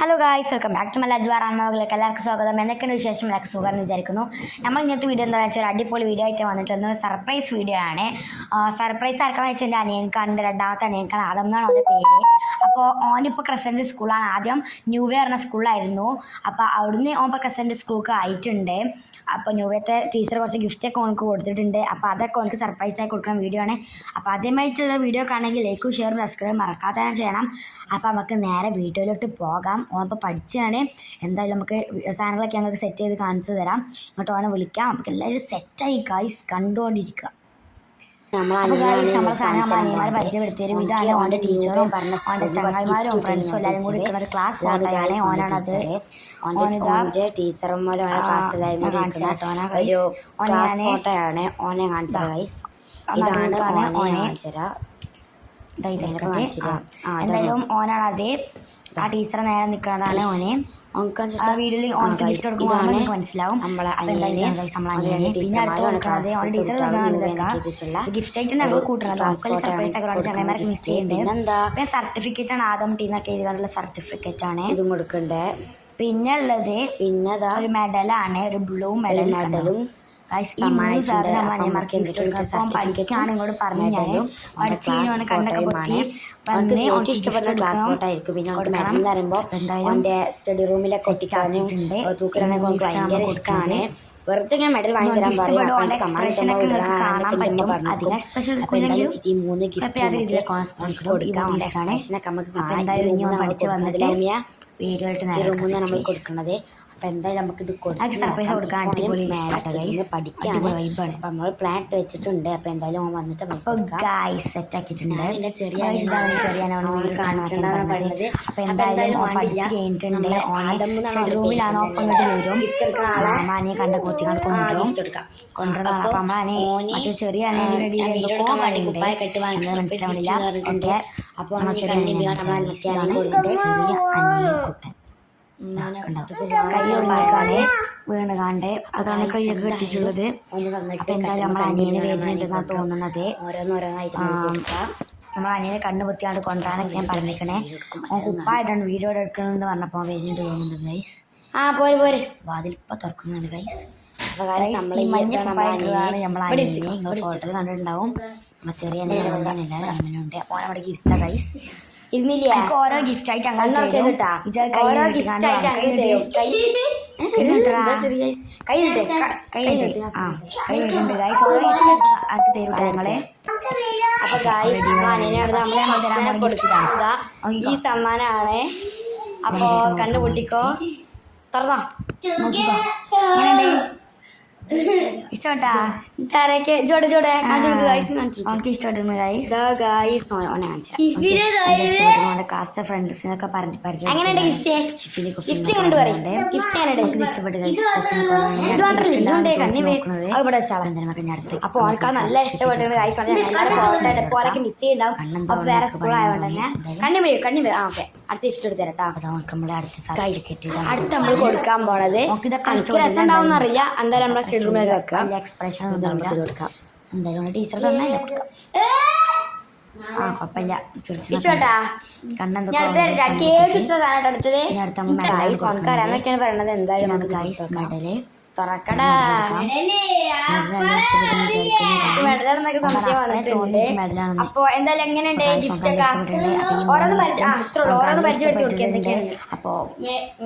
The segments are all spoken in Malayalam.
Hello guys, welcome back to my അജ്വാർ അമ്മകളിലേക്ക് എല്ലാവർക്കും സ്വാഗതം. എന്തൊക്കെയാണ് വിശേഷം? എല്ലാവർക്കും സുഖമെന്ന് വിചാരിക്കുന്നു. നമ്മൾ ഇന്നത്തെ വീഡിയോ എന്താണെന്ന് വെച്ചാൽ ഒരു അടിപൊളി വീഡിയോ ആയിട്ട് വന്നിട്ടുള്ളത് സർപ്രൈസ് വീഡിയോ ആണ്. സർപ്രൈസ് ആർക്കാന്ന് വെച്ചാൽ എൻ്റെ അനിയൻക്കാണ്, എൻ്റെ രണ്ടാമത്തെ അനിയൻക്കാണ്. അതെന്നാണ് അവൻ്റെ പേര്. അപ്പോൾ ഓനിപ്പോൾ ക്രസൻറ്റ് സ്കൂളാണ്. ആദ്യം ന്യൂ ഇയർ എന്ന സ്കൂളിലായിരുന്നു. അപ്പോൾ അവിടുന്ന് ഓൻ ഇപ്പോൾ ക്രസൻറ്റ് സ്കൂൾക്ക് ആയിട്ടുണ്ട്. അപ്പോൾ ന്യൂ ഇയർത്തെ ടീച്ചർ കുറച്ച് ഗിഫ്റ്റൊക്കെ ഓനക്ക് കൊടുത്തിട്ടുണ്ട്. അപ്പോൾ അതൊക്കെ ഓനക്ക് സർപ്രൈസായി കൊടുക്കുന്ന വീഡിയോ ആണ്. അപ്പോൾ ആദ്യമായിട്ടുള്ള വീഡിയോ കാണണമെങ്കിൽ ലൈക്കും ഷെയറും സബ്സ്ക്രൈബ് മറക്കാതെ ചെയ്യണം. അപ്പോൾ നമുക്ക് നേരെ വീഡിയോയിലോട്ട് പോകാം. ഓനിപ്പോൾ പഠിച്ചാണ്. എന്തായാലും നമുക്ക് സാധനങ്ങളൊക്കെ ഞങ്ങൾക്ക് സെറ്റ് ചെയ്ത് കാണിച്ചു തരാം. ഇങ്ങോട്ട് ഓനെ വിളിക്കാം. നമുക്ക് എല്ലാവരും സെറ്റായി ഗൈസ് കണ്ടുകൊണ്ടിരിക്കുക. നമ്മുടെ സാധനം അനിയന്മാരെ പരിചയപ്പെടുത്തിയരും. ഇതാണ് ഓൻ്റെ ടീച്ചറും ഓൻ്റെ ചങ്ങായിമാരും ഫ്രണ്ട്സും എല്ലാവരും കൂടി ഇരിക്കുന്ന ഒരു ക്ലാസ് ഫോട്ടോയാണ്. ഓനാണത്. ടീച്ചർമാരാണ് ഫോട്ടോയാണ്. ഓനെ കാണിച്ചത് ഗൈസ്. ഇതാണ് എന്തായാലും ഓനാണത്. ആ ടീച്ചറെ നേരെ നിൽക്കുന്നതാണ് ഓനെ. വീഡിയോയിൽ ഓനക്ക് ഗിഫ്റ്റ് കൊടുക്കുമ്പോൾ മനസ്സിലാവും. പിന്നെ അടുത്ത് കൊടുക്കുന്നത് ഓൻ്റെ ടീച്ചർ ഗിഫ്റ്റ് ആയിട്ട് ഞങ്ങൾ കൂട്ടുന്നത്. സർപ്രൈസ് ഒക്കെ ചങ്ങന്മാരൊക്കെ മിസ് ചെയ്യുന്നുണ്ട്. പിന്നെ സർട്ടിഫിക്കറ്റ് ആണ്. ആദ്യം ടീന്നൊക്കെ എഴുതിക്കാനുള്ള സർട്ടിഫിക്കറ്റ് ആണ് ഇതും കൊടുക്കണ്ടേ. പിന്നെ ഉള്ളത് ഒരു മെഡലാണ്, ഒരു ബ്ലൂ മെഡലും ഇഷ്ടപ്പെടുന്ന ക്ലാസ് ഫോട്ടോ ആയിരിക്കും. പിന്നെ അവർക്ക് മെഡൽ എന്ന് പറയുമ്പോൾ അവന്റെ സ്റ്റഡി റൂമിലൊക്കെ ഒട്ടിക്കാനും തൂക്കിടാനൊക്കെ നമുക്ക് ഭയങ്കര ഇഷ്ടമാണ്. വെറുതെ ഞാൻ മെഡൽ വാങ്ങി തരാൻ പറയും. ഈ 3 ഗിഫ്റ്റ് നമ്മൾ കൊടുക്കുന്നത്. അപ്പം എന്തായാലും നമുക്കിത് പഠിക്കാണ്. അപ്പം നമ്മൾ പ്ലാൻ ഇട്ട് വെച്ചിട്ടുണ്ട്. അപ്പം എന്തായാലും ഓൻ വന്നിട്ട് സെറ്റ് ആക്കിയിട്ടുണ്ട്. എൻ്റെ ചെറിയ കാണിച്ചിട്ടുണ്ടാകുന്നത്. അപ്പം എന്തായാലും റൂമിലാണ് ഒപ്പം ഇങ്ങോട്ട് വരും. അമ്മാനെ കണ്ട കൊത്തി കൊണ്ടുവരും. ചെറിയ അപ്പോൾ വീണ് കാണ്ടേ അതാണ് കൈയൊക്കെ കെട്ടിട്ടുള്ളത്. എന്തായാലും നമ്മൾ അനിയന് വരുന്നുണ്ടെന്നാണ് തോന്നുന്നത്. നമ്മൾ അനിയനെ കണ്ണു പൊത്തിയാണ്ട് കൊണ്ടുവരാനൊക്കെ ഞാൻ പറഞ്ഞേക്കണേ. ഉപ്പായിട്ടാണ് വീഡിയോ എടുക്കണമെന്ന് പറഞ്ഞപ്പോൾ വരുന്നുണ്ട് തോന്നുന്നുണ്ട് ഗൈസ്. പോരെ വാതിലിപ്പോൾ തുറക്കുന്നുണ്ട് ഗൈസ്. ഫോട്ടോ കണ്ടിട്ടുണ്ടാവും. നമ്മൾ ചെറിയ അനിയനുണ്ട്. അപ്പോൾ അവിടെ ഇരുത്ത ഗൈസ് ഇരുന്നില്ലേ. ഓരോ ഗിഫ്റ്റ് ആയിട്ട് അങ്ങനെ ഈ സമ്മാനാണ്. അപ്പോ കണ്ടുപൊട്ടിക്കോ. തുറന്നോ. ഇഷ്ടപ്പെട്ടാ? ക്ലാസ്സിലെ ഫ്രണ്ട്സിനൊക്കെ എങ്ങനെയുണ്ട് ഗിഫ്റ്റ്? അപ്പൊ ഓൾക്ക് നല്ല ഇഷ്ടപ്പെട്ടത് ഓരൊക്കെ മിസ് ചെയ്യണ്ടാവും. അപ്പൊ വേറെ സ്കൂൾ ആയതുകൊണ്ട് തന്നെ കണ്ണി ഓക്കെ അടുത്ത ഗിഫ്റ്റ് എടുത്ത് തരട്ടോ. അടുത്ത് നമ്മൾ കൊടുക്കാൻ പോണത് രസം ഉണ്ടാവും അറിയില്ല. എന്തായാലും നമ്മളെ സ്റ്റഡി റൂമിലേക്ക് വെക്കാം. എക്സ്പ്രഷൻ കൊടുക്കാം. എന്തായാലും ടീച്ചർ തന്നെ കുഴപ്പമില്ല. അടുത്തൊക്കെയാണ് പറയണത്. എന്തായാലും മെഡല് തുറക്കടാ. മെഡലാണെന്നൊക്കെ സംശയം വന്നിട്ടുണ്ട്. അപ്പൊ എന്തായാലും എങ്ങനെയുണ്ട് ഗിഫ്റ്റ് ഒക്കെ? ഓരോന്ന് പരിചയപ്പെടുത്തി കൊടുക്കുക. എന്തൊക്കെയാണ്? അപ്പൊ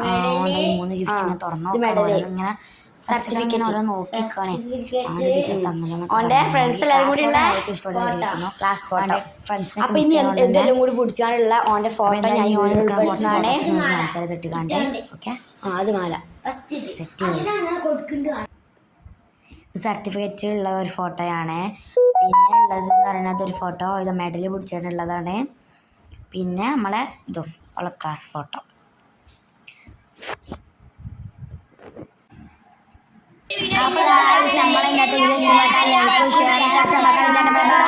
3 ഗിഫ്റ്റ് തുറന്നു. ഇങ്ങനെ സർട്ടിഫിക്കറ്റ് ഓന്റെ ഫ്രണ്ട്സ് എല്ലാവരും കൂടി ഉള്ള ക്ലാസ് ഫോട്ടോ. അപ്പൊ ഇനി എന്തെല്ലാം കൂടി പിടിച്ചാലുള്ള ഓന്റെ ഫോട്ടോ ഞാൻ അത് മാല സർട്ടിഫിക്കറ്റ് ഉള്ള ഒരു ഫോട്ടോയാണ്. പിന്നെ ഉള്ളത് എന്ന് പറയുന്നത് ഒരു ഫോട്ടോ ഇത് മെഡൽ പിടിച്ചിട്ടുള്ളതാണ്. പിന്നെ നമ്മളെ ഇതും ഉള്ള ക്ലാസ് ഫോട്ടോ. നമ്മളെ